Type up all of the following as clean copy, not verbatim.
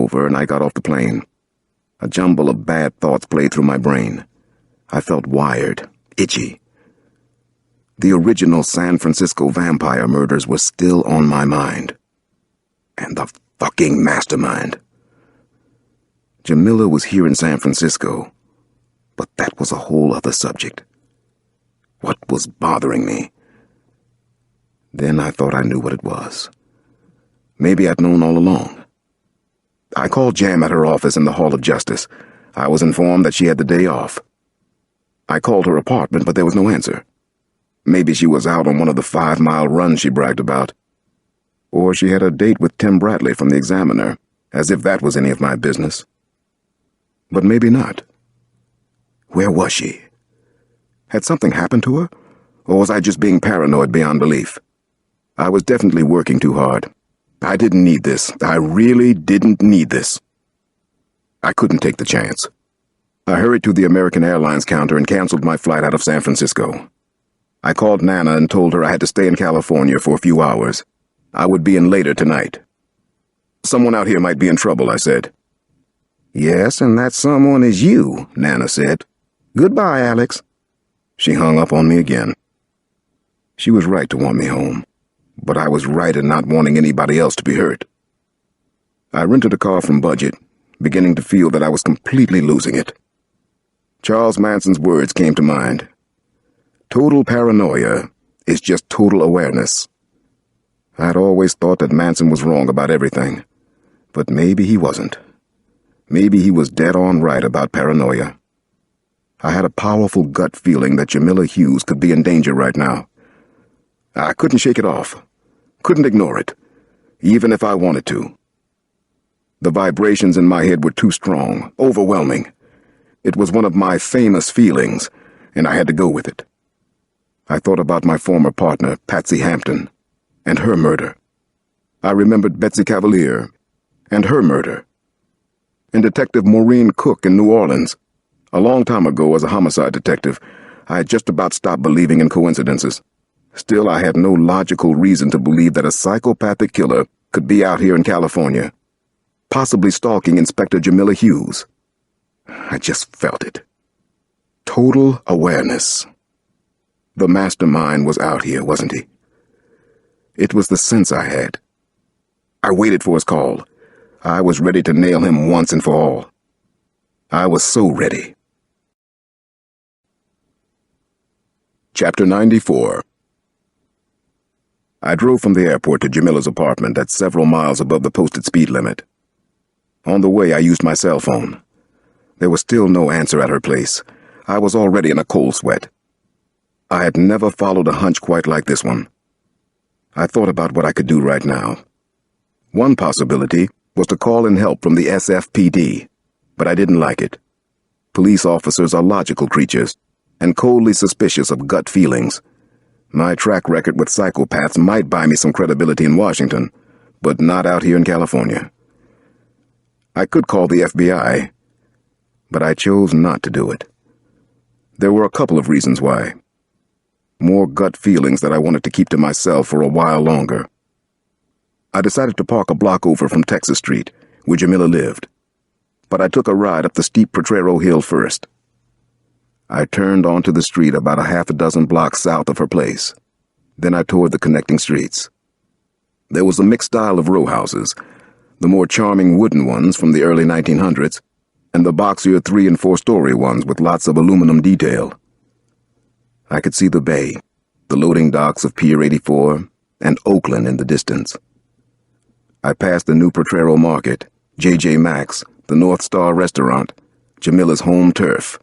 over and I got off the plane. A jumble of bad thoughts played through my brain. I felt wired, itchy. The original San Francisco vampire murders were still on my mind. And the fucking mastermind. Jamila was here in San Francisco, but that was a whole other subject. What was bothering me? Then I thought I knew what it was. Maybe I'd known all along. I called Jam at her office in the Hall of Justice. I was informed that she had the day off. I called her apartment, but there was no answer. Maybe she was out on one of the 5-mile runs she bragged about. Or she had a date with Tim Bradley from the Examiner, as if that was any of my business. But maybe not. Where was she? Had something happened to her? Or was I just being paranoid beyond belief? I was definitely working too hard. I didn't need this. I really didn't need this. I couldn't take the chance. I hurried to the American Airlines counter and canceled my flight out of San Francisco. I called Nana and told her I had to stay in California for a few hours. I would be in later tonight. Someone out here might be in trouble, I said. Yes, and that someone is you, Nana said. Goodbye, Alex. She hung up on me again. She was right to want me home, but I was right in not wanting anybody else to be hurt. I rented a car from Budget, beginning to feel that I was completely losing it. Charles Manson's words came to mind. Total paranoia is just total awareness. I'd always thought that Manson was wrong about everything, but maybe he wasn't. Maybe he was dead on right about paranoia. I had a powerful gut feeling that Jamila Hughes could be in danger right now. I couldn't shake it off, couldn't ignore it, even if I wanted to. The vibrations in my head were too strong, overwhelming. It was one of my famous feelings, and I had to go with it. I thought about my former partner, Patsy Hampton, and her murder. I remembered Betsy Cavalier, and her murder. And Detective Maureen Cook in New Orleans. A long time ago, as a homicide detective, I had just about stopped believing in coincidences. Still, I had no logical reason to believe that a psychopathic killer could be out here in California, possibly stalking Inspector Jamila Hughes. I just felt it. Total awareness. The mastermind was out here, wasn't he? It was the sense I had. I waited for his call. I was ready to nail him once and for all. I was so ready. Chapter 94. I drove from the airport to Jamila's apartment at several miles above the posted speed limit. On the way, I used my cell phone. There was still no answer at her place. I was already in a cold sweat. I had never followed a hunch quite like this one. I thought about what I could do right now. One possibility was to call in help from the SFPD, but I didn't like it. Police officers are logical creatures, and coldly suspicious of gut feelings. My track record with psychopaths might buy me some credibility in Washington, but not out here in California. I could call the FBI, but I chose not to do it. There were a couple of reasons why. More gut feelings that I wanted to keep to myself for a while longer. I decided to park a block over from Texas Street, where Jamila lived, but I took a ride up the steep Potrero Hill first. I turned onto the street about a half a dozen blocks south of her place. Then I toured the connecting streets. There was a mixed style of row houses, the more charming wooden ones from the early 1900s, and the boxier 3- and 4-story ones with lots of aluminum detail. I could see the bay, the loading docks of Pier 84, and Oakland in the distance. I passed the new Potrero Market, J.J. Maxx, the North Star Restaurant, Jamila's home turf.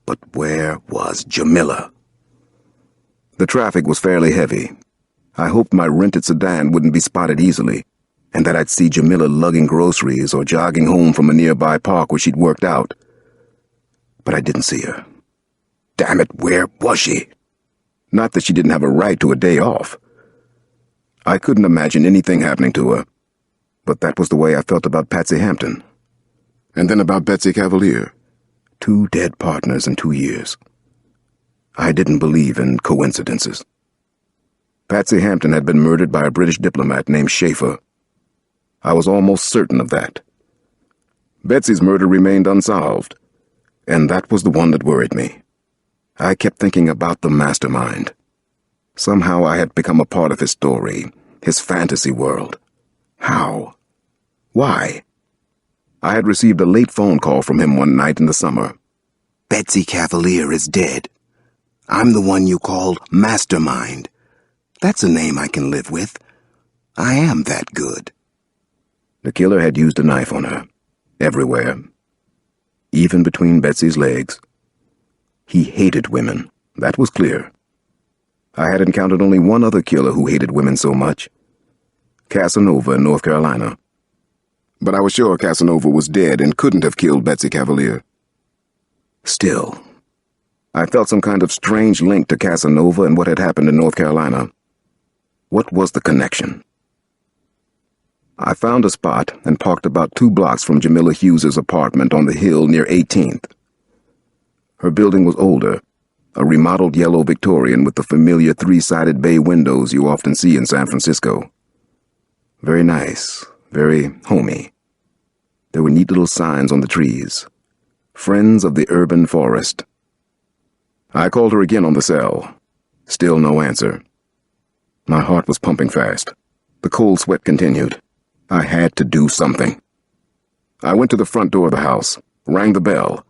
But where was Jamila? The traffic was fairly heavy. I hoped my rented sedan wouldn't be spotted easily, and that I'd see Jamila lugging groceries or jogging home from a nearby park where she'd worked out. But I didn't see her. Damn it, where was she? Not that she didn't have a right to a day off. I couldn't imagine anything happening to her, but that was the way I felt about Patsy Hampton. And then about Betsy Cavalier. 2 dead partners in 2 years. I didn't believe in coincidences. Patsy Hampton had been murdered by a British diplomat named Schaefer. I was almost certain of that. Betsy's murder remained unsolved, and that was the one that worried me. I kept thinking about the mastermind. Somehow I had become a part of his story, his fantasy world. How? Why? I had received a late phone call from him one night in the summer. Betsy Cavalier is dead. I'm the one you called Mastermind. That's a name I can live with. I am that good. The killer had used a knife on her. Everywhere. Even between Betsy's legs. He hated women. That was clear. I had encountered only one other killer who hated women so much. Casanova in North Carolina. But I was sure Casanova was dead and couldn't have killed Betsy Cavalier. Still, I felt some kind of strange link to Casanova and what had happened in North Carolina. What was the connection? I found a spot and parked about 2 blocks from Jamila Hughes's apartment on the hill near 18th. Her building was older, a remodeled yellow Victorian with the familiar 3-sided bay windows you often see in San Francisco. Very nice, very homey. There were neat little signs on the trees. Friends of the Urban Forest. I called her again on the cell. Still no answer. My heart was pumping fast. The cold sweat continued. I had to do something. I went to the front door of the house, rang the bell,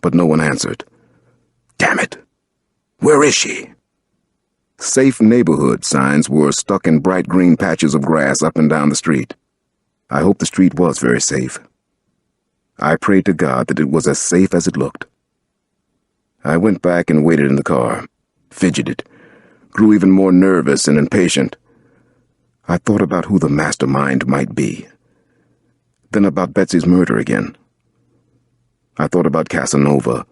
but no one answered. Damn it! Where is she? Safe neighborhood signs were stuck in bright green patches of grass up and down the street. I hoped the street was very safe. I prayed to God that it was as safe as it looked. I went back and waited in the car, fidgeted, grew even more nervous and impatient. I thought about who the mastermind might be. Then about Betsy's murder again. I thought about Casanova,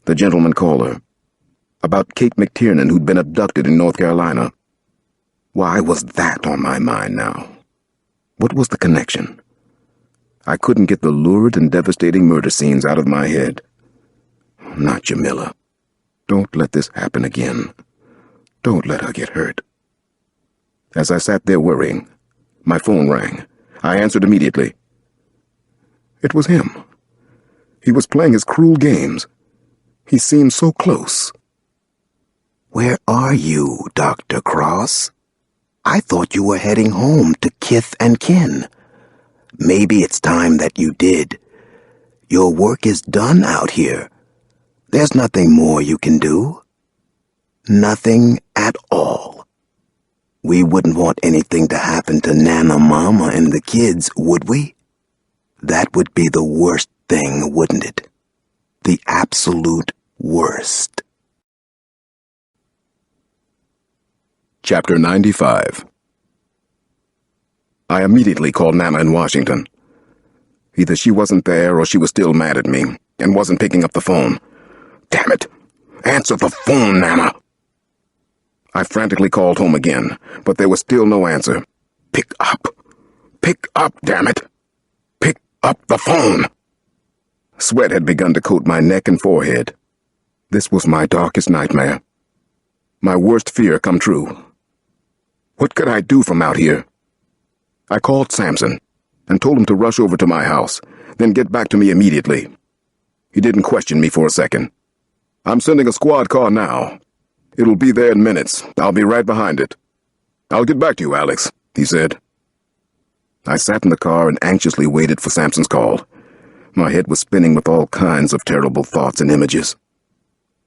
the gentleman caller, about Kate McTiernan who'd been abducted in North Carolina. Why was that on my mind now? What was the connection? I couldn't get the lurid and devastating murder scenes out of my head. Not Jamila. Don't let this happen again. Don't let her get hurt. As I sat there worrying, my phone rang. I answered immediately. It was him. He was playing his cruel games. He seemed so close. Where are you, Dr. Cross? I thought you were heading home to kith and kin. Maybe it's time that you did. Your work is done out here. There's nothing more you can do. Nothing at all. We wouldn't want anything to happen to Nana Mama and the kids, would we? That would be the worst thing, wouldn't it? The absolute worst. Chapter 95. I immediately called Nana in Washington. Either she wasn't there or she was still mad at me and wasn't picking up the phone. Damn it! Answer the phone, Nana! I frantically called home again, but there was still no answer. Pick up! Pick up, damn it! Pick up the phone! Sweat had begun to coat my neck and forehead. This was my darkest nightmare. My worst fear come true. What could I do from out here? I called Samson and told him to rush over to my house, then get back to me immediately. He didn't question me for a second. I'm sending a squad car now. It'll be there in minutes. I'll be right behind it. I'll get back to you, Alex, he said. I sat in the car and anxiously waited for Samson's call. My head was spinning with all kinds of terrible thoughts and images.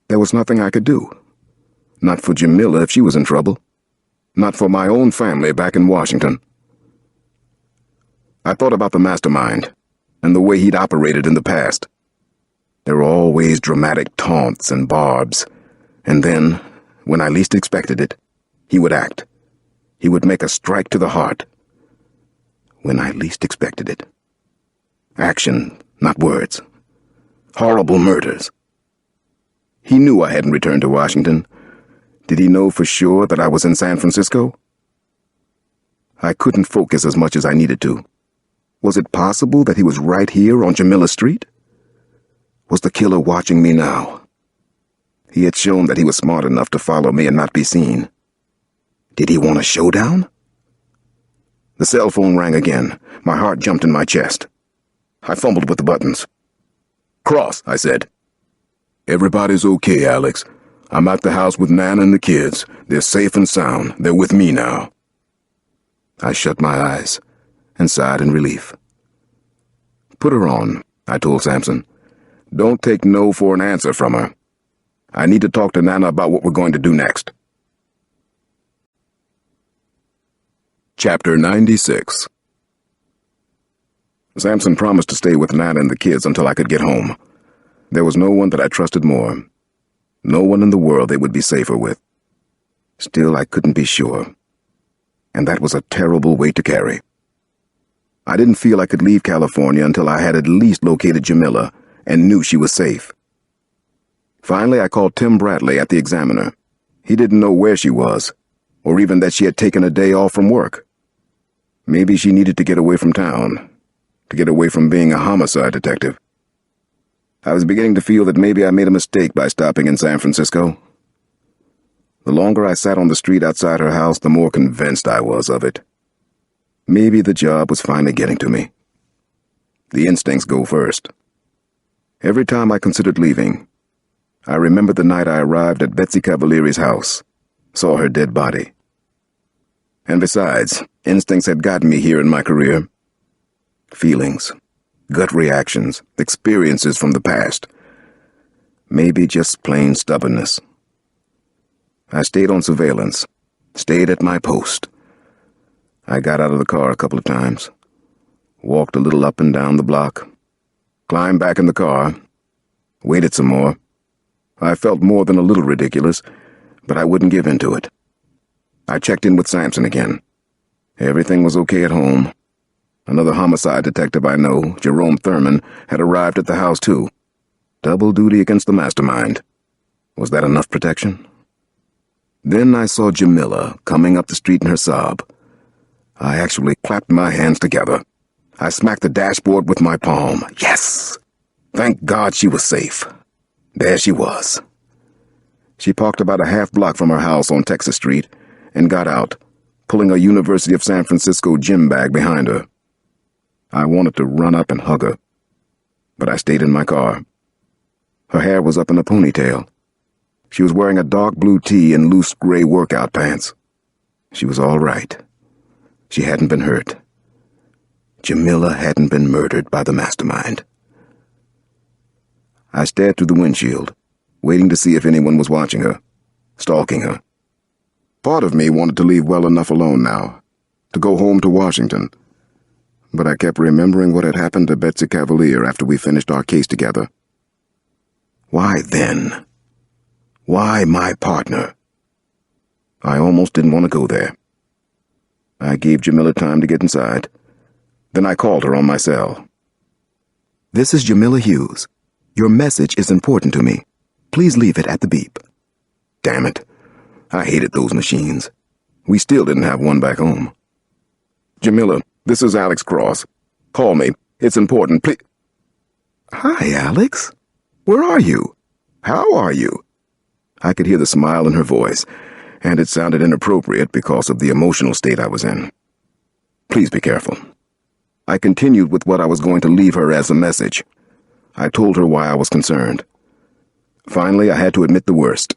There was nothing I could do. Not for Jamila if she was in trouble. Not for my own family back in Washington. I thought about the mastermind and the way he'd operated in the past. There were always dramatic taunts and barbs, and then, when I least expected it, he would act. He would make a strike to the heart. When I least expected it. Action, not words. Horrible murders. He knew I hadn't returned to Washington. Did he know for sure that I was in San Francisco? I couldn't focus as much as I needed to. Was it possible that he was right here on Jamila Street? Was the killer watching me now? He had shown that he was smart enough to follow me and not be seen. Did he want a showdown? The cell phone rang again. My heart jumped in my chest. I fumbled with the buttons. "Cross," I said. "Everybody's okay, Alex. I'm at the house with Nana and the kids. They're safe and sound. They're with me now." I shut my eyes and sighed in relief. "Put her on," I told Samson. "Don't take no for an answer from her. I need to talk to Nana about what we're going to do next." Chapter 96. Samson promised to stay with Nana and the kids until I could get home. There was no one that I trusted more. No one in the world they would be safer with. Still, I couldn't be sure. And that was a terrible weight to carry. I didn't feel I could leave California until I had at least located Jamila and knew she was safe. Finally, I called Tim Bradley at the Examiner. He didn't know where she was, or even that she had taken a day off from work. Maybe she needed to get away from town, to get away from being a homicide detective. I was beginning to feel that maybe I made a mistake by stopping in San Francisco. The longer I sat on the street outside her house, the more convinced I was of it. Maybe the job was finally getting to me. The instincts go first. Every time I considered leaving, I remembered the night I arrived at Betsy Cavalieri's house, saw her dead body. And besides, instincts had gotten me here in my career. Feelings, gut reactions, experiences from the past. Maybe just plain stubbornness. I stayed on surveillance, stayed at my post. I got out of the car a couple of times, walked a little up and down the block, climbed back in the car, waited some more. I felt more than a little ridiculous, but I wouldn't give in to it. I checked in with Samson again. Everything was okay at home. Another homicide detective I know, Jerome Thurman, had arrived at the house too. Double duty against the mastermind. Was that enough protection? Then I saw Jamila coming up the street in her Saab. I actually clapped my hands together. I smacked the dashboard with my palm. Yes! Thank God she was safe. There she was. She parked about a half block from her house on Texas Street and got out, pulling a University of San Francisco gym bag behind her. I wanted to run up and hug her, but I stayed in my car. Her hair was up in a ponytail. She was wearing a dark blue tee and loose gray workout pants. She was all right. She hadn't been hurt. Jamila hadn't been murdered by the mastermind. I stared through the windshield, waiting to see if anyone was watching her, stalking her. Part of me wanted to leave well enough alone now, to go home to Washington. But I kept remembering what had happened to Betsy Cavalier after we finished our case together. Why then? Why my partner? I almost didn't want to go there. I gave Jamila time to get inside. Then I called her on my cell. "This is Jamila Hughes. Your message is important to me. Please leave it at the beep." Damn it. I hated those machines. We still didn't have one back home. "Jamila, this is Alex Cross. Call me. It's important, please." "Hi, Alex. Where are you? How are you?" I could hear the smile in her voice, and it sounded inappropriate because of the emotional state I was in. "Please be careful." I continued with what I was going to leave her as a message. I told her why I was concerned. Finally, I had to admit the worst.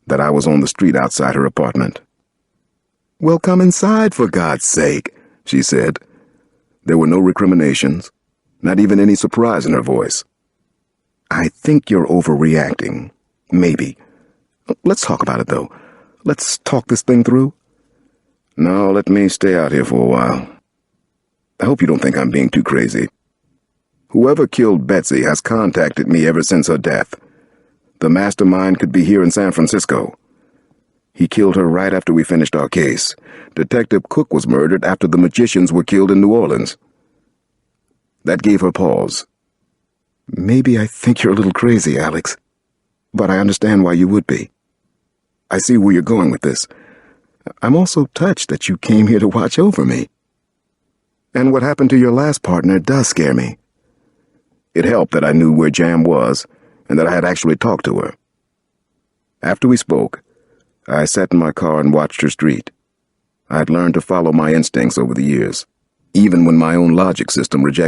That I was on the street outside her apartment. "Well, come inside, for God's sake," she said. There were no recriminations, not even any surprise in her voice. "I think you're overreacting. Maybe. Let's talk about it, though. Let's talk this thing through." "No, let me stay out here for a while. I hope you don't think I'm being too crazy. Whoever killed Betsy has contacted me ever since her death. The mastermind could be here in San Francisco. He killed her right after we finished our case. Detective Cook was murdered after the magicians were killed in New Orleans." That gave her pause. "Maybe I think you're a little crazy, Alex, but I understand why you would be. I see where you're going with this. I'm also touched that you came here to watch over me. And what happened to your last partner does scare me." It helped that I knew where Jam was and that I had actually talked to her. After we spoke, I sat in my car and watched her street. I had learned to follow my instincts over the years, even when my own logic system rejected